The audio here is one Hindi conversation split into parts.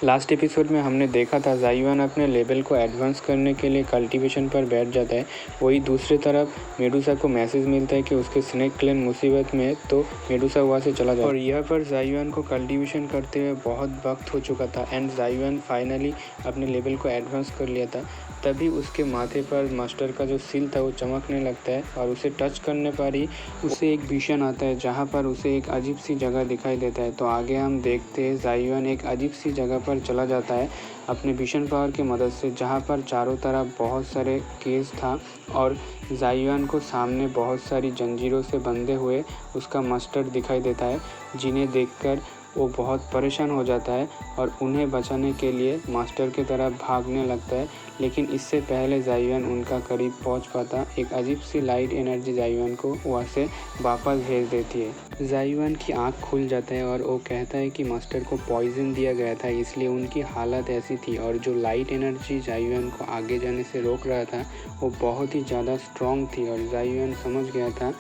लास्ट एपिसोड में हमने देखा था जाइवान अपने लेवल को एडवांस करने के लिए कल्टीवेशन पर बैठ जाता है। वही दूसरी तरफ मेडुसा को मैसेज मिलता है कि उसके स्नेक क्लैन मुसीबत में है, तो मेडुसा वहाँ से चला जाता है। और यहाँ पर जाइवान को कल्टीवेशन करते हुए बहुत वक्त हो चुका था एंड जाइवान फाइनली अपने लेवल को एडवांस कर लिया था। तभी उसके माथे पर मास्टर का जो सील था वो चमकने लगता है और उसे टच करने पर ही उसे एक विजन आता है जहाँ पर उसे एक अजीब सी जगह दिखाई देता है। तो आगे हम देखते हैं जाइवान एक अजीब सी जगह पर चला जाता है अपने विजन पावर की मदद से, जहाँ पर चारों तरफ बहुत सारे केस था और जाइवान को सामने बहुत सारी जंजीरों से बंधे हुए उसका मास्टर दिखाई देता है, जिन्हें देखकर वो बहुत परेशान हो जाता है और उन्हें बचाने के लिए मास्टर की तरफ भागने लगता है। लेकिन इससे पहले जाइवान उनका करीब पहुंच पाता, एक अजीब सी लाइट एनर्जी जाइवान को वहाँ से वापस भेज देती है। जाइवान की आंख खुल जाता है और वो कहता है कि मास्टर को पॉइजन दिया गया था, इसलिए उनकी हालत ऐसी थी। और जो लाइट एनर्जी जाइवान को आगे जाने से रोक रहा था वो बहुत ही ज़्यादा स्ट्रॉन्ग थी और जाइवान समझ गया था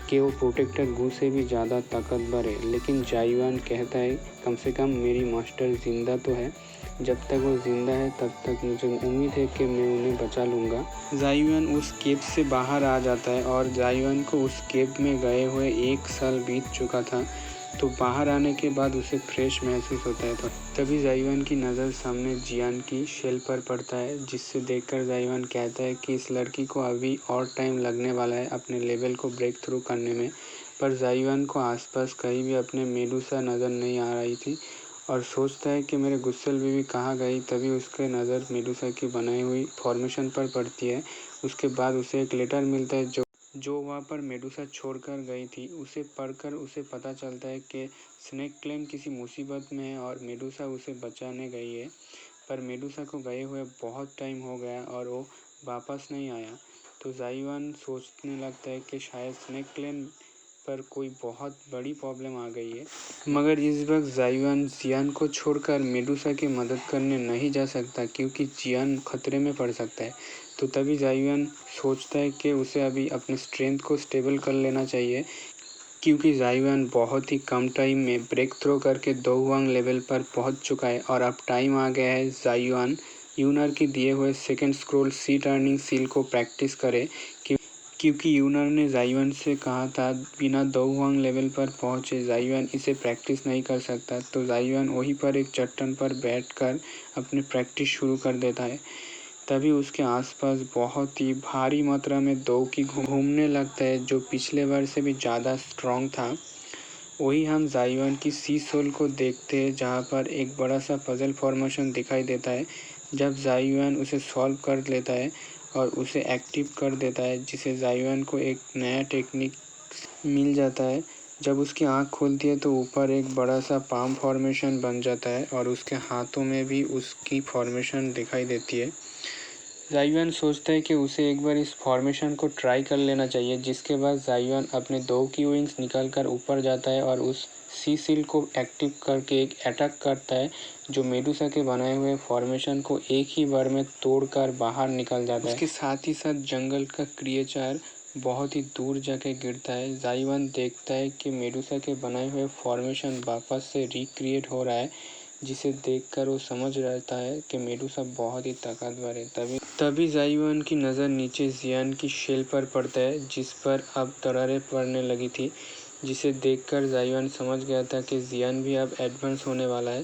कि वो प्रोटेक्टर गू से भी ज़्यादा ताकतवर है। लेकिन जाइवान कहता है कम से कम मेरी मास्टर ज़िंदा तो है, जब तक वो ज़िंदा है तब तक मुझे उम्मीद है कि मैं उन्हें बचा लूँगा। जाइवान उस केव से बाहर आ जाता है और जाइवान को उस केव में गए हुए 1 साल बीत चुका था, तो बाहर आने के बाद उसे फ्रेश महसूस होता है। तो तभी जाइवान की नज़र सामने जियान की शेल पर पड़ता है, जिससे देखकर जाइवान कहता है कि इस लड़की को अभी और टाइम लगने वाला है अपने लेवल को ब्रेक थ्रू करने में। पर जाइवान को आसपास कहीं भी अपने मेडुसा नज़र नहीं आ रही थी और सोचता है कि मेरे गुस्सेल बीवी कहाँ गई। तभी उसके नज़र मेडुसा की बनाई हुई फॉर्मेशन पर पड़ती है। उसके बाद उसे एक लेटर मिलता है जो वहाँ पर मेडुसा छोड़कर गई थी। उसे पढ़कर उसे पता चलता है कि स्नेक क्लैन किसी मुसीबत में है और मेडुसा उसे बचाने गई है, पर मेडुसा को गए हुए बहुत टाइम हो गया और वो वापस नहीं आया। तो जाइवान सोचने लगता है कि शायद स्नेक क्लैन पर कोई बहुत बड़ी प्रॉब्लम आ गई है। मगर इस वक्त जाइवान जियान को छोड़कर मेडुसा की मदद करने नहीं जा सकता, क्योंकि जियान खतरे में पड़ सकता है। तो तभी जाइवान सोचता है कि उसे अभी अपने स्ट्रेंथ को स्टेबल कर लेना चाहिए, क्योंकि जाइवान बहुत ही कम टाइम में ब्रेक थ्रो करके दोहुआंग लेवल पर पहुंच चुका है और अब टाइम आ गया है जाइवान यूनर के दिए हुए सेकंड स्क्रोल सी टर्निंग सील को प्रैक्टिस करे, क्योंकि यूनर ने जाइवान से कहा था बिना दोहुआंग लेवल पर पहुंचे जाइवान इसे प्रैक्टिस नहीं कर सकता। तो जाइवान वहीं पर एक चट्टान पर बैठकर अपनी प्रैक्टिस शुरू कर देता है। तभी उसके आसपास बहुत ही भारी मात्रा में दोकी घूमने लगता है, जो पिछले बार से भी ज़्यादा स्ट्रॉन्ग था। वही हम जाइवान की सी सोल को देखते हैं, जहाँ पर एक बड़ा सा पजल फॉर्मेशन दिखाई देता है। जब जाइवान उसे सॉल्व कर लेता है और उसे एक्टिव कर देता है, जिसे जाइवान को एक नया टेक्निक मिल जाता है। जब उसकी आँख खुलती है तो ऊपर एक बड़ा सा पाम फॉर्मेशन बन जाता है और उसके हाथों में भी उसकी फॉर्मेशन दिखाई देती है। जाइवान सोचता है कि उसे एक बार इस फॉर्मेशन को ट्राई कर लेना चाहिए, जिसके बाद जाइवान अपने 2 की विंग्स निकाल कर ऊपर जाता है और उस सी सील को एक्टिव करके एक अटैक करता है, जो मेडुसा के बनाए हुए फॉर्मेशन को एक ही बार में तोड़कर बाहर निकल जाता है। उसके साथ ही साथ जंगल का क्रिएचर बहुत ही दूर जाके गिरता है। जाइवान देखता है कि मेडुसा के बनाए हुए फॉर्मेशन वापस से रिक्रिएट हो रहा है, जिसे देखकर वो समझ रहता है कि मेडुसा बहुत ही ताकतवर है। तभी जाइवान की नज़र नीचे जियान की शेल पर पड़ता है, जिस पर अब दरारें पड़ने लगी थी, जिसे देखकर जाइवान समझ गया था कि जियान भी अब एडवांस होने वाला है।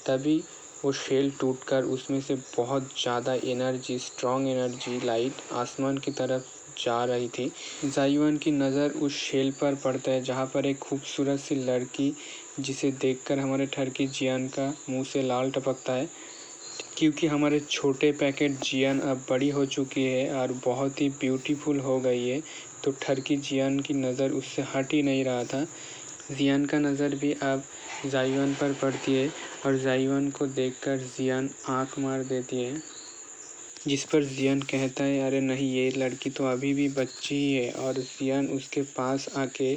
तभी वो शेल टूटकर उसमें से बहुत ज़्यादा एनर्जी, स्ट्रॉन्ग एनर्जी लाइट आसमान की तरफ जा रही थी। जाइवान की नज़र उस शेल पर पड़ता है, जहाँ पर एक खूबसूरत सी लड़की, जिसे देखकर हमारे ठरकी जियान का मुंह से लाल टपकता है, क्योंकि हमारे छोटे पैकेट जियान अब बड़ी हो चुकी है और बहुत ही ब्यूटीफुल हो गई है। तो ठरकी जियान की नज़र उससे हट ही नहीं रहा था। जियान का नज़र भी अब जाइवान पर पड़ती है और जाइवान को देखकर जियान आंख मार देती है, जिस पर जियान कहता है अरे नहीं, ये लड़की तो अभी भी बच्ची ही है। और जियान उसके पास आके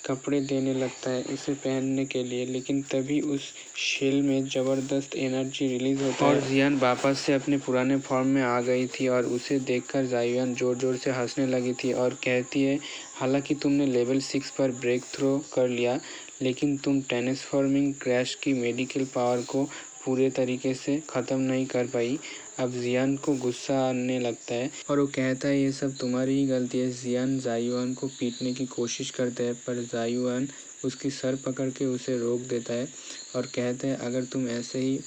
कपड़े देने लगता है उसे पहनने के लिए, लेकिन तभी उस शेल में ज़बरदस्त एनर्जी रिलीज होता है और जियान वापस से अपने पुराने फॉर्म में आ गई थी और उसे देखकर जाइवान ज़ोर ज़ोर से हंसने लगी थी और कहती है हालांकि तुमने लेवल 6 पर ब्रेक थ्रो कर लिया, लेकिन तुम ट्रांसफॉर्मिंग क्रैश की मेडिकल पावर को पूरे तरीके से ख़त्म नहीं कर पाई। अब जियान को गुस्सा आने लगता है और वो कहता है ये सब तुम्हारी ही गलती है। जियान जायुआन को पीटने की कोशिश करता है पर जायुआन उसकी सर पकड़ के उसे रोक देता है और कहता है अगर तुम ऐसे ही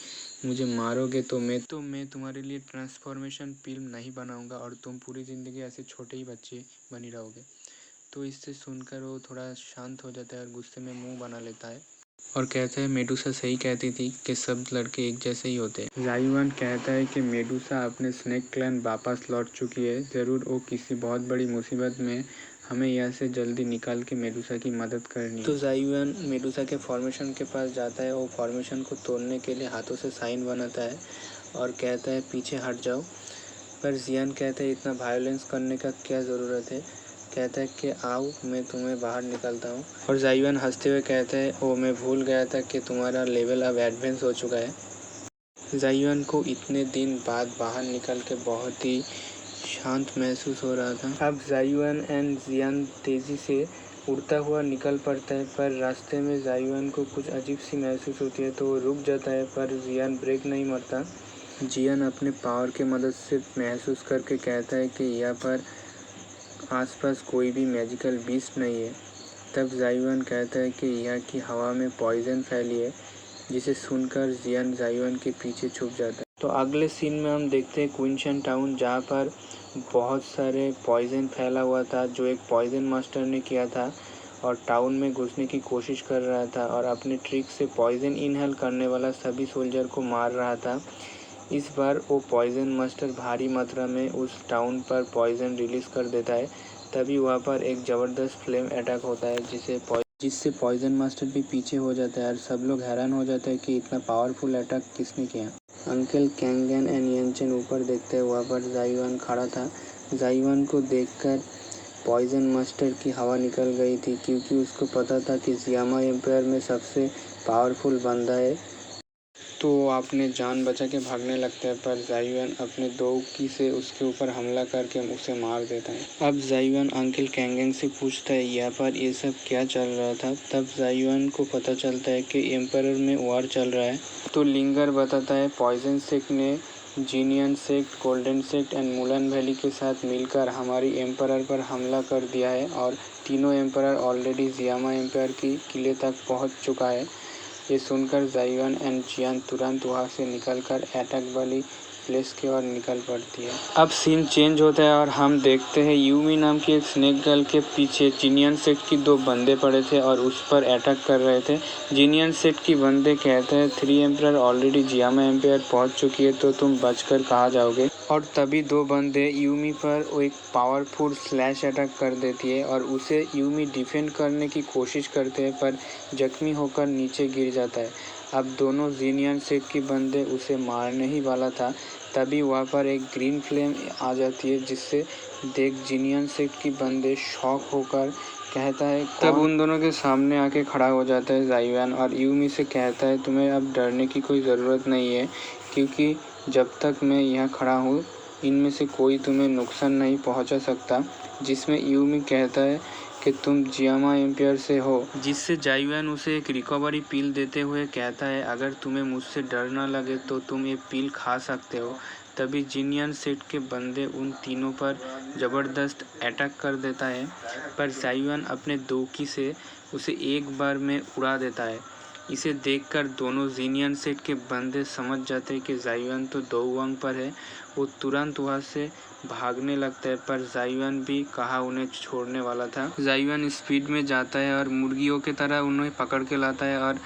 मुझे मारोगे तो मैं तुम्हारे लिए ट्रांसफॉर्मेशन फिल्म नहीं बनाऊंगा और तुम पूरी ज़िंदगी ऐसे छोटे ही बच्चे बनी रहोगे। तो इससे सुनकर वो थोड़ा शांत हो जाता है और गुस्से में मुंह बना लेता है और कहता है मेडुसा सही कहती थी कि सब लड़के एक जैसे ही होते हैं। जायुआन कहता है कि मेडुसा अपने स्नेक क्लैन वापस लौट चुकी है। ज़रूर वो किसी बहुत बड़ी मुसीबत में, हमें यहाँ से जल्दी निकाल के मेडुसा की मदद करनी है। तो जायुआन मेडुसा के फॉर्मेशन के पास जाता है। वो फॉर्मेशन को तोड़ने के लिए हाथों से साइन बनाता है और कहता है पीछे हट जाओ। पर जियान कहता है इतना वायलेंस करने का क्या ज़रूरत है। कहता है कि आओ मैं तुम्हें बाहर निकालता हूँ। और जायुआन हंसते हुए कहता है ओ मैं भूल गया था कि तुम्हारा लेवल अब एडवांस हो चुका है। जायुआन को इतने दिन बाद बाहर निकल के बहुत ही शांत महसूस हो रहा था। अब जायुआन एंड जियान तेज़ी से उड़ता हुआ निकल पड़ता है पर रास्ते में जायुआन को कुछ अजीब सी महसूस होती है तो वो रुक जाता है पर जियान ब्रेक नहीं मारता। जियान अपने पावर की मदद से महसूस करके कहता है कि यहाँ पर आसपास कोई भी मैजिकल बीस्ट नहीं है। तब जायुआन कहता है कि यहाँ की हवा में पॉइजन फैली है, जिसे सुनकर जियान जायुआन के पीछे छुप जाता है। तो अगले सीन में हम देखते हैं क्विंशन टाउन, जहाँ पर बहुत सारे पॉइजन फैला हुआ था जो एक पॉइजन मास्टर ने किया था और टाउन में घुसने की कोशिश कर रहा था और अपने ट्रिक से पॉइजन इनहेल करने वाला सभी सोल्जर को मार रहा था। इस बार वो पॉइजन मास्टर भारी मात्रा में उस टाउन पर पॉइजन रिलीज कर देता है। तभी वहाँ पर एक ज़बरदस्त फ्लेम अटैक होता है जिससे पॉइजन मास्टर भी पीछे हो जाता है और सब लोग हैरान हो जाते हैं कि इतना पावरफुल अटैक किसने किया। अंकल कैंगन एंड यंचन ऊपर देखते हैं, वहाँ पर जायुआन खड़ा था। जायुआन को देखकर पॉइजन मास्टर की हवा निकल गई थी क्योंकि उसको पता था कि जियामा एम्पायर में सबसे पावरफुल बंदा है। तो वो अपने जान बचा के भागने लगता है पर जायुआन अपने दोउकी से उसके ऊपर हमला करके उसे मार देता है। अब जायुआन अंकल कैंगन से पूछता है यहाँ पर ये सब क्या चल रहा था। तब जायुआन को पता चलता है कि एम्पायर में वॉर चल रहा है। तो लिंगर बताता है पॉइजन सेक्ट ने जीनियन sect, golden sect and Mulan valley के साथ मिलकर हमारी एम्पायर पर हमला कर दिया है और तीनों एम्पायर ऑलरेडी जियामा एम्पायर की किले तक पहुंच चुका है। ये सुनकर जायुआन एंड जियान तुरंत वहाँ से निकलकर अटैक वाली प्लेस की ओर निकल पड़ती है। अब सीन चेंज होता है और हम देखते हैं यूमी नाम की एक स्नेक गर्ल के पीछे जीनियन सेक्ट की दो बंदे पड़े थे और उस पर अटैक कर रहे थे। जीनियन सेक्ट की बंदे कहते हैं 3 एम्पायर ऑलरेडी जियामा एम्पायर पहुंच चुकी है तो तुम बचकर कहाँ जाओगे। और तभी दो बंदे यूमी पर एक पावरफुल स्लैश अटैक कर देती है और उसे यूमी डिफेंड करने की कोशिश करते हैं पर जख्मी होकर नीचे गिर जाता है। अब दोनों जीनियन सेक्ट की बंदे उसे मारने ही वाला था, तभी वहाँ पर एक ग्रीन फ्लेम आ जाती है जिससे देख जीनियन सेक्ट की बंदे शॉक होकर कहता है तब उन दोनों के सामने आके खड़ा हो जाता है जायुआन और यूमी से कहता है तुम्हें अब डरने की कोई ज़रूरत नहीं है क्योंकि जब तक मैं यहाँ खड़ा हूँ इनमें से कोई तुम्हें नुकसान नहीं पहुँचा सकता। जिसमें यूमी कहता है कि तुम जियामा एम्पायर से हो, जिससे जायुआन उसे एक रिकवरी पिल देते हुए कहता है अगर तुम्हें मुझसे डर ना लगे तो तुम ये पिल खा सकते हो। तभी जीनियन सेक्ट के बंदे उन तीनों पर ज़बरदस्त अटैक कर देता है पर जायुआन अपने दोकी से उसे एक बार में उड़ा देता है। इसे देखकर दोनों जीनियन सेक्ट के बंदे समझ जाते हैं कि जायुआन तो दोउवांग पर है। वो तुरंत वहाँ से भागने लगता है पर जायुआन भी कहाँ उन्हें छोड़ने वाला था। जायुआन स्पीड में जाता है और मुर्गियों की तरह उन्हें पकड़ के लाता है और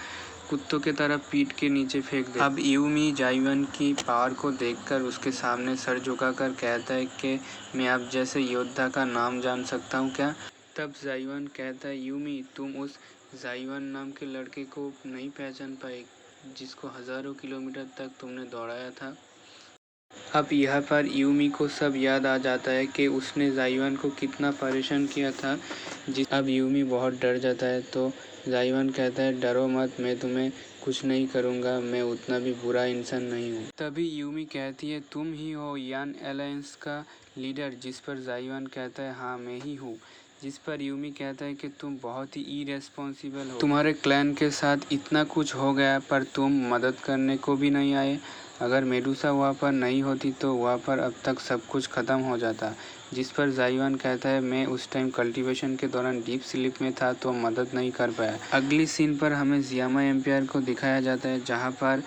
कुत्तों की तरह पीठ के नीचे फेंक देता है। अब यूमी जायुआन की पावर को देखकर उसके सामने सर झुकाकर कहता है कि मैं आप जैसे योद्धा का नाम जान सकता हूँ क्या। तब जायुआन कहता है यूमी तुम उस जायुआन नाम के लड़के को नहीं पहचान पाए जिसको हज़ारों किलोमीटर तक तुमने दौड़ाया था। अब यहाँ पर यूमी को सब याद आ जाता है कि उसने जायुआन को कितना परेशान किया था। अब यूमी बहुत डर जाता है तो जायुआन कहता है डरो मत, मैं तुम्हें कुछ नहीं करूँगा, मैं उतना भी बुरा इंसान नहीं हूँ। तभी यूमी कहती है तुम ही हो यान अलायंस का लीडर, जिस पर जायुआन कहता है हाँ मैं ही हूँ। जिस पर यूमी कहता है कि तुम बहुत ही इरेस्पॉन्सिबल हो, तुम्हारे क्लैन के साथ इतना कुछ हो गया पर तुम मदद करने को भी नहीं आए। अगर मेडुसा वहाँ पर नहीं होती तो वहाँ पर अब तक सब कुछ ख़त्म हो जाता। जिस पर जाइवान कहता है मैं उस टाइम कल्टीवेशन के दौरान डीप स्लीप में था तो मदद नहीं कर पाया। अगली सीन पर हमें जियामा एम्पायर को दिखाया जाता है जहाँ पर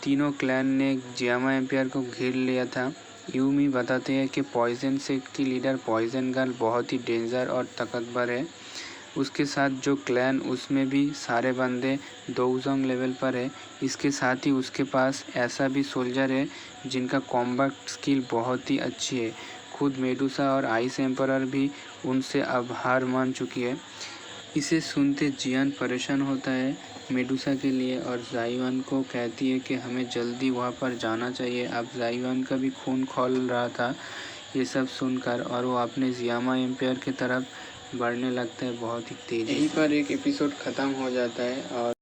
तीनों क्लैन ने जियामा एम्पायर को घेर लिया था। यूमी बताते हैं कि पॉइजन सेक्ट की लीडर पॉइजन गर्ल बहुत ही डेंजर और ताकतवर है। उसके साथ जो क्लैन उसमें भी सारे बंदे दोउजोंग लेवल पर है। इसके साथ ही उसके पास ऐसा भी सोल्जर है जिनका कॉम्बैट स्किल बहुत ही अच्छी है। खुद मेडुसा और आइस एम्परर भी उनसे अब हार मान चुकी है। इसे सुनते जियान परेशान होता है मेडुसा के लिए और जाइवान को कहती है कि हमें जल्दी वहाँ पर जाना चाहिए। अब जाइवान का भी खून खौल रहा था ये सब सुनकर और वो अपने जियामा एम्पायर की तरफ बढ़ने लगता है बहुत ही तेज़ी। यहीं पर एक एपिसोड ख़त्म हो जाता है और